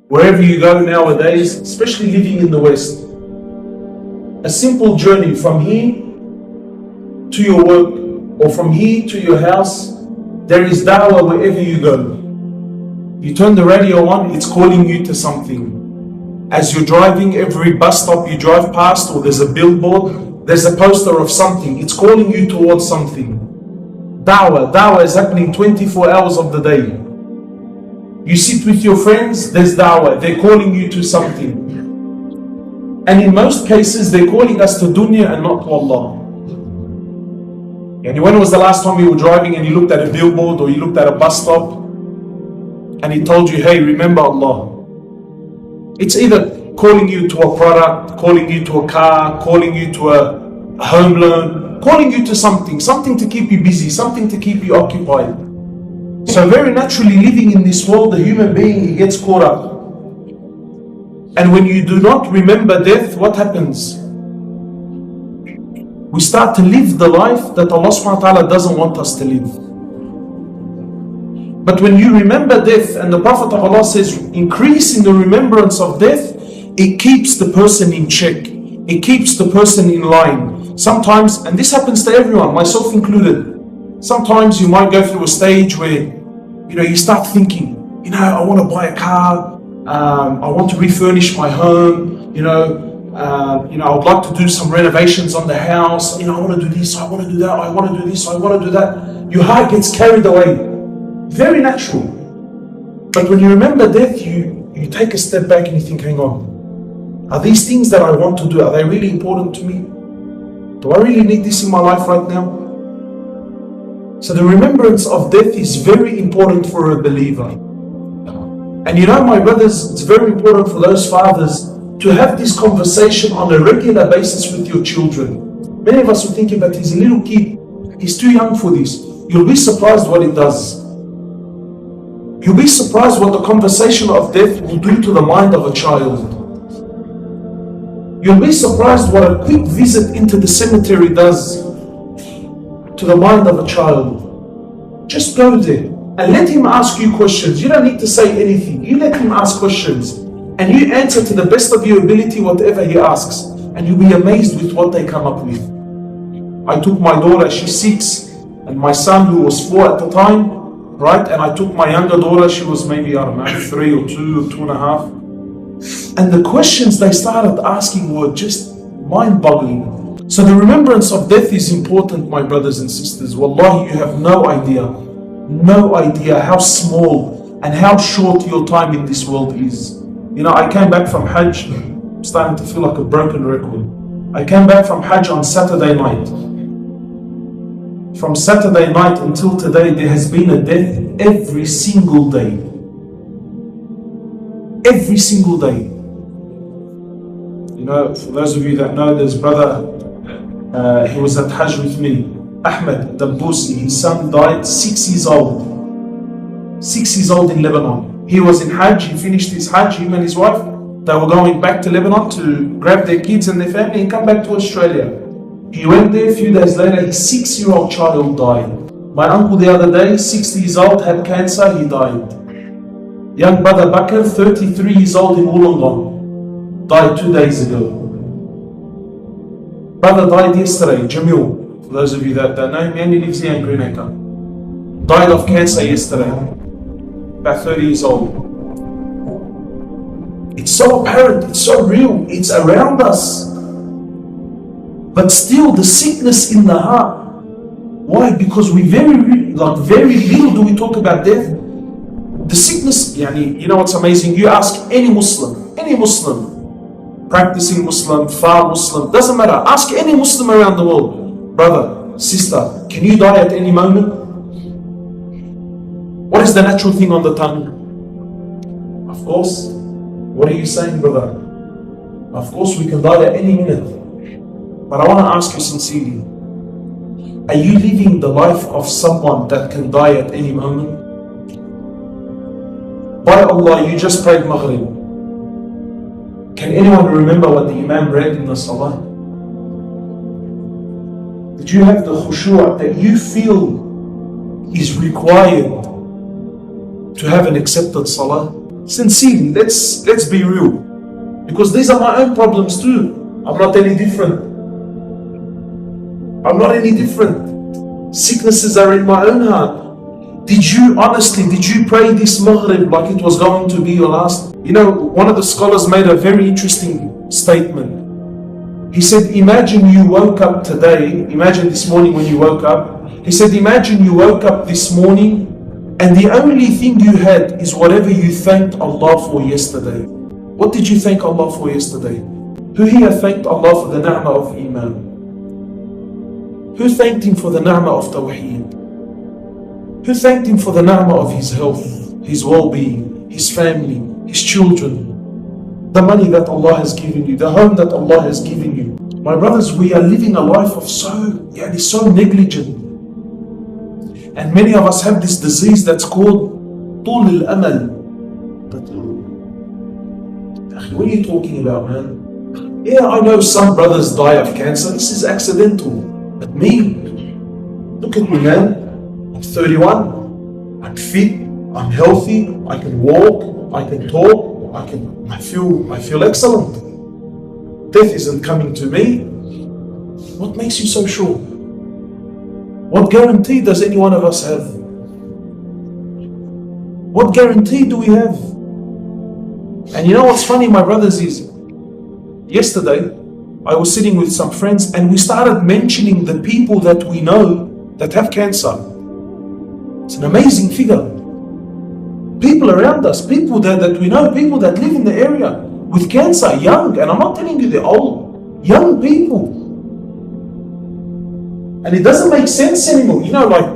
Wherever you go nowadays, especially living in the West, a simple journey from here to your work or from here to your house, there is da'wah wherever you go. You turn the radio on, it's calling you to something. As you're driving, every bus stop you drive past, or there's a billboard, there's a poster of something, it's calling you towards something. Da'wah is happening 24 hours of the day. You sit with your friends, there's da'wah, they're calling you to something. And in most cases, they're calling us to dunya and not to Allah. And when was the last time you were driving and you looked at a billboard or you looked at a bus stop and he told you, hey, remember Allah? It's either calling you to a product, calling you to a car, calling you to a home loan, calling you to something to keep you busy, something to keep you occupied. So very naturally, living in this world, the human being, he gets caught up. And when you do not remember death, what happens? We start to live the life that Allah subhanahu wa ta'ala doesn't want us to live. But when you remember death, and the Prophet of Allah says, increase in the remembrance of death, it keeps the person in check. It keeps the person in line. Sometimes, and this happens to everyone, myself included, sometimes you might go through a stage where, you start thinking, I want to buy a car, I want to refurnish my home, I would like to do some renovations on the house, I want to do this, I want to do that, I want to do this, I want to do that. Your heart gets carried away. Very natural. But when you remember death, you take a step back and you think, hang on, are these things that I want to do, are they really important to me? Do I really need this in my life right now? So the remembrance of death is very important for a believer. And my brothers, it's very important for those fathers to have this conversation on a regular basis with your children. Many of us are thinking, but he's a little kid, he's too young for this. You'll be surprised what it does. You'll be surprised what the conversation of death will do to the mind of a child. You'll be surprised what a quick visit into the cemetery does to the mind of a child. Just go there and let him ask you questions. You don't need to say anything. You let him ask questions and you answer to the best of your ability whatever he asks, and you'll be amazed with what they come up with. I took my daughter, she's 6, and my son, who was 4 at the time, right? And I took my younger daughter, she was maybe, 3 or 2 or 2.5. And the questions they started asking were just mind-boggling. So the remembrance of death is important, my brothers and sisters. Wallahi, you have no idea how small and how short your time in this world is. I came back from Hajj, I'm starting to feel like a broken record. I came back from Hajj on Saturday night. From Saturday night until today, there has been a death every single day. Every single day. For those of you that know, there's brother, he was at Hajj with me, Ahmed Dabbusi. His son died 6 years old. 6 years old in Lebanon. He was in Hajj, he finished his Hajj, him and his wife. They were going back to Lebanon to grab their kids and their family and come back to Australia. He went there, a few days later, his 6-year-old child died. My uncle the other day, 60 years old, had cancer, he died. Young brother Bakr, 33 years old in Wollongong, died 2 days ago. Brother died yesterday, Jamil, for those of you that don't know, he only lives here in Greenacre. Died of cancer yesterday, about 30 years old. It's so apparent, it's so real, it's around us. But still the sickness in the heart. Why? Because we very little do we talk about death. The sickness, you know what's amazing? You ask any Muslim, practicing Muslim, far Muslim, doesn't matter. Ask any Muslim around the world, brother, sister, can you die at any moment? What is the natural thing on the tongue? Of course. What are you saying, brother? Of course we can die at any minute. But I want to ask you sincerely, are you living the life of someone that can die at any moment? By Allah, you just prayed Maghrib. Can anyone remember what the Imam read in the Salah? Did you have the khushu' that you feel is required to have an accepted Salah? Sincerely, let's be real. Because these are my own problems too. I'm not any different. I'm not any different. Sicknesses are in my own heart. Did you pray this Maghrib like it was going to be your last? You know, one of the scholars made a very interesting statement. He said, imagine you woke up today, imagine this morning when you woke up. He said, imagine you woke up this morning and the only thing you had is whatever you thanked Allah for yesterday. What did you thank Allah for yesterday? Who here thanked Allah for the ni'mah of Iman? Who thanked Him for the ni'mah of Tawheed? Who thanked Him for the ni'mah of His health, His well-being, His family, His children, the money that Allah has given you, the home that Allah has given you? My brothers, we are living a life of so negligent. And many of us have this disease that's called طول الأمل. What are you talking about, man? Yeah, I know some brothers die of cancer. This is accidental. But me, look at me, man. I'm 31. I'm fit. I'm healthy. I can walk. I can talk. I feel excellent. Death isn't coming to me. What makes you so sure? What guarantee does any one of us have? What guarantee do we have? And you know what's funny, my brothers, is yesterday I was sitting with some friends and we started mentioning the people that we know that have cancer. It's an amazing figure. People around us, people that we know, people that live in the area with cancer, young, and I'm not telling you they're old, young people. And it doesn't make sense anymore. You know, like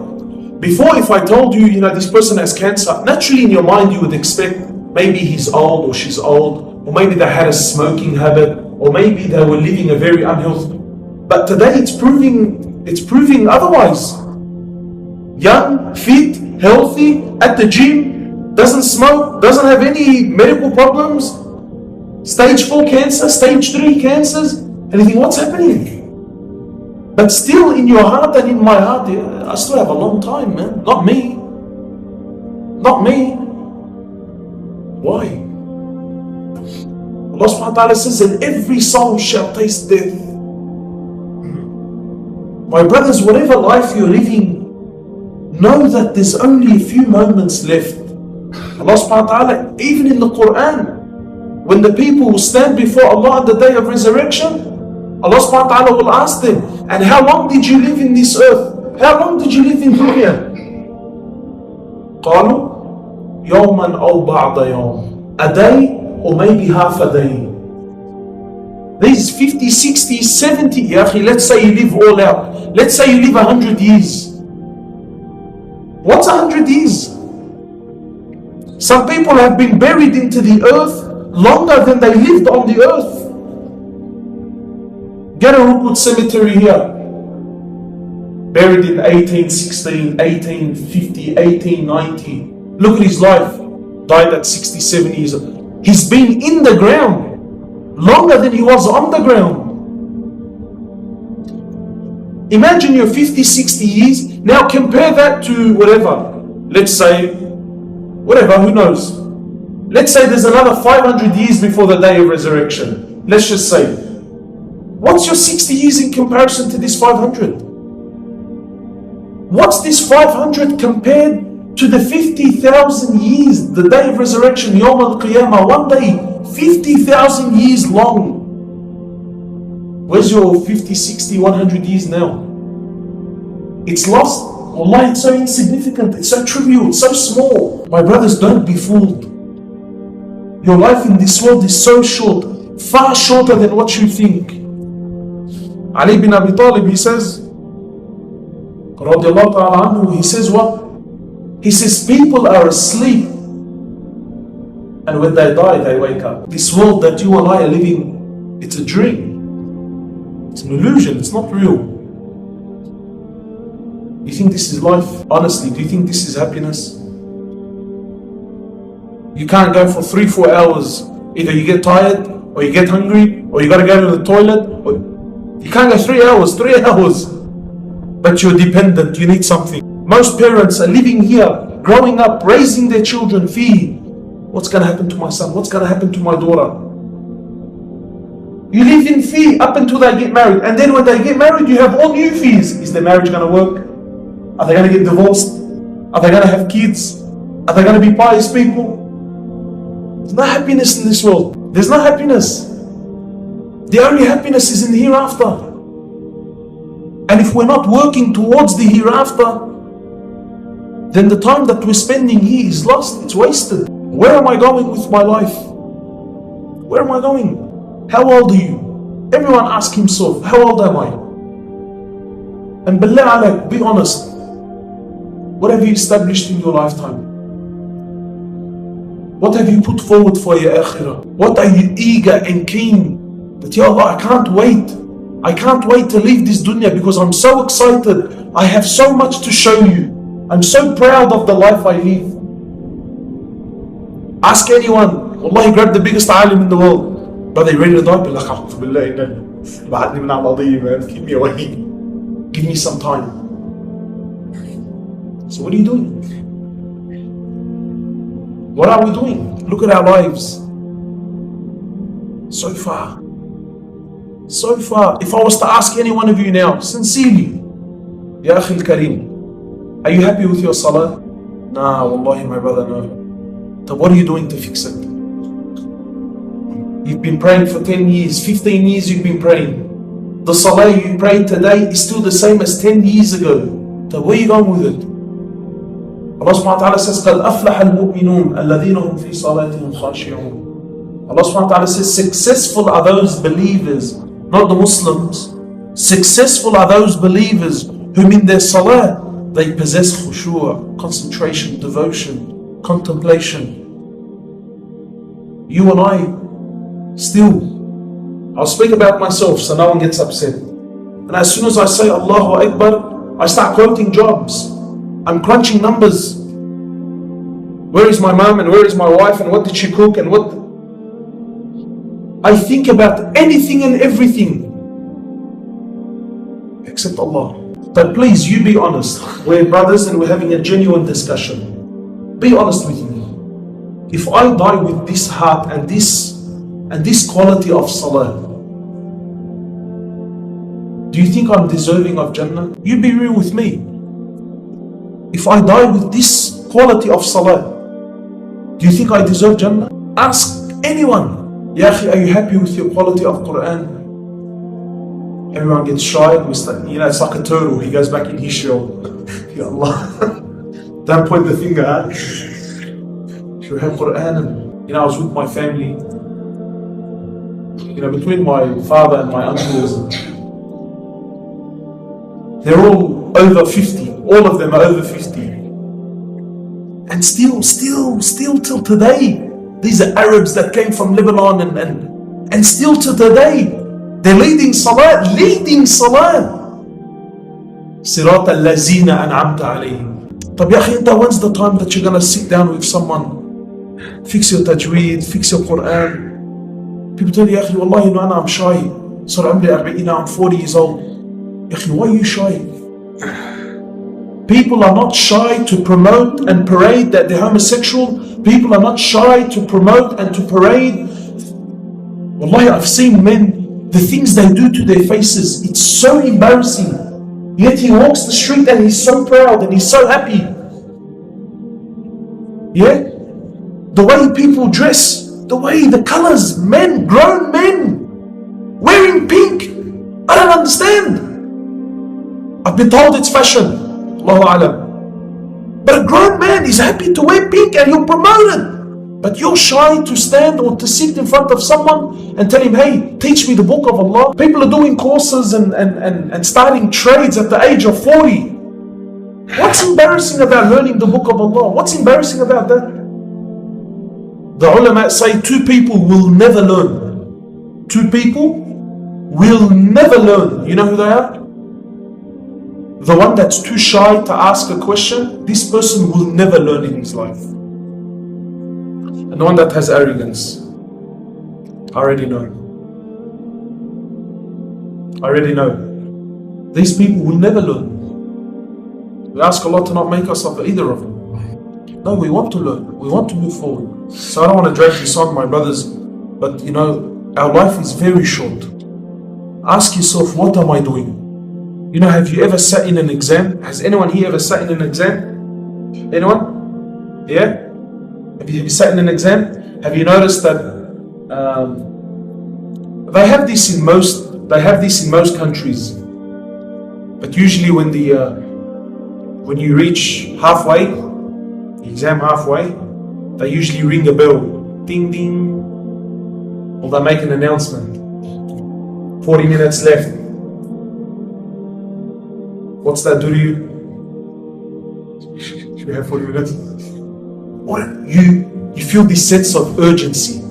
before, if I told you, you know, this person has cancer, naturally in your mind you would expect maybe he's old or she's old, or maybe they had a smoking habit, or maybe they were living a very unhealthy. But today it's proving otherwise. Young, fit, healthy, at the gym, doesn't smoke, doesn't have any medical problems, stage 4 cancer, stage 3 cancers, and you think, what's happening? But still in your heart and in my heart, I still have a long time, man. Not me. Not me. Why? Allah subhanahu wa ta'ala says that every soul shall taste death. My brothers, whatever life you're living, know that there's only a few moments left. Allah subhanahu wa ta'ala, even in the Quran, when the people will stand before Allah on the day of resurrection, Allah subhanahu wa ta'ala will ask them, and how long did you live in this earth? How long did you live in dunya? قالوا يوما أو بعض يوم, a day or maybe half a day. These 50, 60, 70, let's say you live all out. Let's say you live 100 years. What's 100 years? Some people have been buried into the earth longer than they lived on the earth. Get a Rukut cemetery here. Buried in 1816, 1850, 1890. Look at his life. Died at 67 years old. He's been in the ground longer than he was on the ground. Imagine you're 50, 60 years. Now compare that to whatever. Let's say, whatever, who knows? Let's say there's another 500 years before the day of resurrection. Let's just say. What's your 60 years in comparison to this 500? What's this 500 compared to the 50,000 years, the day of resurrection, Yawm al-Qiyamah, one day, 50,000 years long. Where's your 50, 60, 100 years now? It's lost. Wallah, it's so insignificant, it's so trivial, it's so small. My brothers, don't be fooled. Your life in this world is so short, far shorter than what you think. Ali bin Abi Talib, he says, radiallahu ta'ala anhu, he says what? He says people are asleep and when they die they wake up. This world that you and I are living, it's a dream. It's an illusion, it's not real. You think this is life? Honestly, do you think this is happiness? You can't go for 3-4 hours. Either you get tired, or you get hungry, or you gotta go to the toilet. Or you can't go 3 hours. But you're dependent, you need something. Most parents are living here, growing up, raising their children, What's going to happen to my son? What's going to happen to my daughter? You live in fear up until they get married. And then when they get married, you have all new fears. Is their marriage going to work? Are they going to get divorced? Are they going to have kids? Are they going to be pious people? There's no happiness in this world. There's no happiness. The only happiness is in the hereafter. And if we're not working towards the hereafter, then the time that we're spending here is lost. It's wasted. Where am I going with my life? Where am I going? How old are you? Everyone ask himself, how old am I? And billah alayk, be honest. What have you established in your lifetime? What have you put forward for your akhirah? What are you eager and keen that, Ya Allah, I can't wait. I can't wait to leave this dunya because I'm so excited. I have so much to show you. I'm so proud of the life I live. Ask anyone, Wallahi, grab the biggest alim in the world. Brother, you ready to die? Man. Keep me away. Give me some time. So what are you doing? What are we doing? Look at our lives. So far. So far. If I was to ask any one of you now, sincerely, Ya Akhi al-Kareem, are you happy with your salah? Nah, wallahi, my brother, no. So what are you doing to fix it? You've been praying for 10 years, 15 years you've been praying. The salah you prayed today is still the same as 10 years ago. So where are you going with it? Allah subhanahu wa ta'ala says, قَدْ أَفْلَحَ الْمُؤْمِنُونَ الَّذِينَ هُمْ فِي صَلَاتِهِمْ خَاشِعُونَ. Allah subhanahu wa ta'ala says, successful are those believers, not the Muslims. Successful are those believers whom in their salah they possess khushu', concentration, devotion, contemplation. You and I, still, I'll speak about myself so no one gets upset. And as soon as I say Allahu Akbar, I start quoting jobs. I'm crunching numbers. Where is my mom and where is my wife and what did she cook and what? I think about anything and everything except Allah. But please, you be honest. We're brothers and we're having a genuine discussion. Be honest with me. If I die with this heart and this quality of salah, do you think I'm deserving of Jannah? You be real with me. If I die with this quality of salah, do you think I deserve Jannah? Ask anyone. Ya akhi, are you happy with your quality of Quran? Everyone gets shy. It's like a turtle. He goes back in his shell. Ya Allah. Don't point the finger at. You have Quran. I was with my family. Between my father and my uncles. They're all over 50. All of them are over 50. And still till today, these are Arabs that came from Lebanon and still till today, they're leading salah. Sirat al-lazina an'amta alayhim. But ya akhi, when's the time that you're going to sit down with someone, fix your tajweed, fix your Quran? People tell you, ya akhi, wallahi, no, I'm shy. Surah Amri 40, I'm 40 years old. Ya akhi, why are you shy? People are not shy to promote and parade that they're homosexual. People are not shy to promote and to parade. Wallahi, I've seen men, the things they do to their faces, it's so embarrassing. Yet he walks the street and he's so proud and he's so happy. Yeah? The way people dress, the way the colors, men, grown men, wearing pink. I don't understand. I've been told it's fashion. Allahu Alam. But a grown man is happy to wear pink and he'll promote it. But you're shy to stand or to sit in front of someone and tell him, hey, teach me the book of Allah. People are doing courses and starting trades at the age of 40. What's embarrassing about learning the book of Allah? What's embarrassing about that? The ulama say two people will never learn. Two people will never learn. You know who they are? The one that's too shy to ask a question, this person will never learn in his life. And the one that has arrogance, I already know. These people will never learn. We ask Allah to not make us of either of them. No, we want to learn. We want to move forward. So I don't want to drag this on, my brothers, but our life is very short. Ask yourself, what am I doing? Have you ever sat in an exam? Has anyone here ever sat in an exam? Anyone? Yeah? Have you sat in an exam? Have you noticed that they have this in most countries? But usually when you reach halfway, the exam halfway, they usually ring a bell, ding ding, or they make an announcement. 40 minutes left. What's that do to you? Should we have 40 minutes? What you feel this sense of urgency.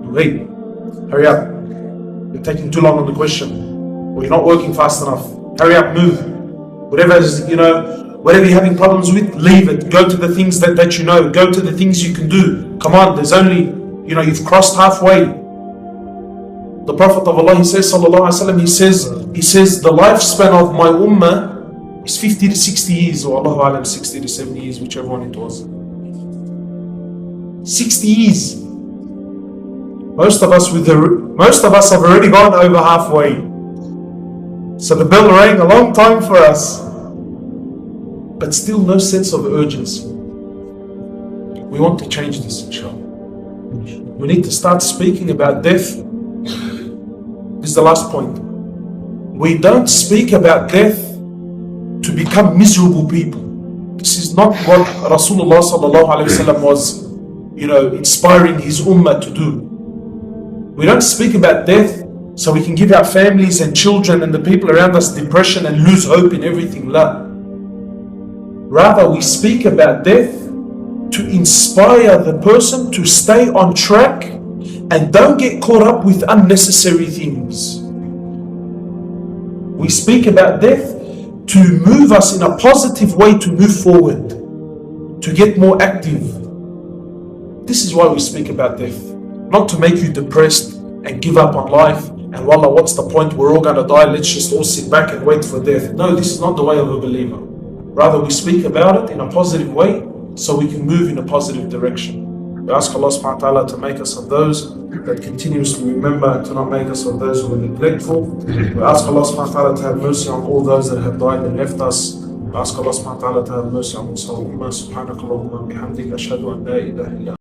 Wait, hurry up. You're taking too long on the question, or you're not working fast enough. Hurry up, move. Whatever you're having problems with, leave it. Go to the things that you know. Go to the things you can do. Come on, there's only, you've crossed halfway. The Prophet of Allah, he says, sallallahu alaihi wasallam, he says, the lifespan of my ummah is 50 to 60 years, or Allahu alam, 60 to 70 years, whichever one it was. 60 years. Most of us have already gone over halfway. So the bell rang a long time for us, but still no sense of urgency. We want to change this, inshallah. We need to start speaking about death. This is the last point. We don't speak about death to become miserable people. This is not what Rasulullah sallallahu alaihi wasallam was, inspiring his ummah to do. We don't speak about death so we can give our families and children and the people around us depression and lose hope in everything. La. Rather, we speak about death to inspire the person to stay on track and don't get caught up with unnecessary things. We speak about death to move us in a positive way to move forward, to get more active. This is why we speak about death. Not to make you depressed and give up on life and wallah, what's the point? We're all going to die. Let's just all sit back and wait for death. No, this is not the way of a believer. Rather, we speak about it in a positive way so we can move in a positive direction. We ask Allah subhanahu wa ta'ala to make us of those that continuously remember and to not make us of those who are neglectful. We ask Allah subhanahu wa ta'ala to have mercy on all those that have died and left us. We ask Allah subhanahu wa ta'ala to have mercy on us. Subhanakallahumma bihamdika ashhadu an la ilaha illa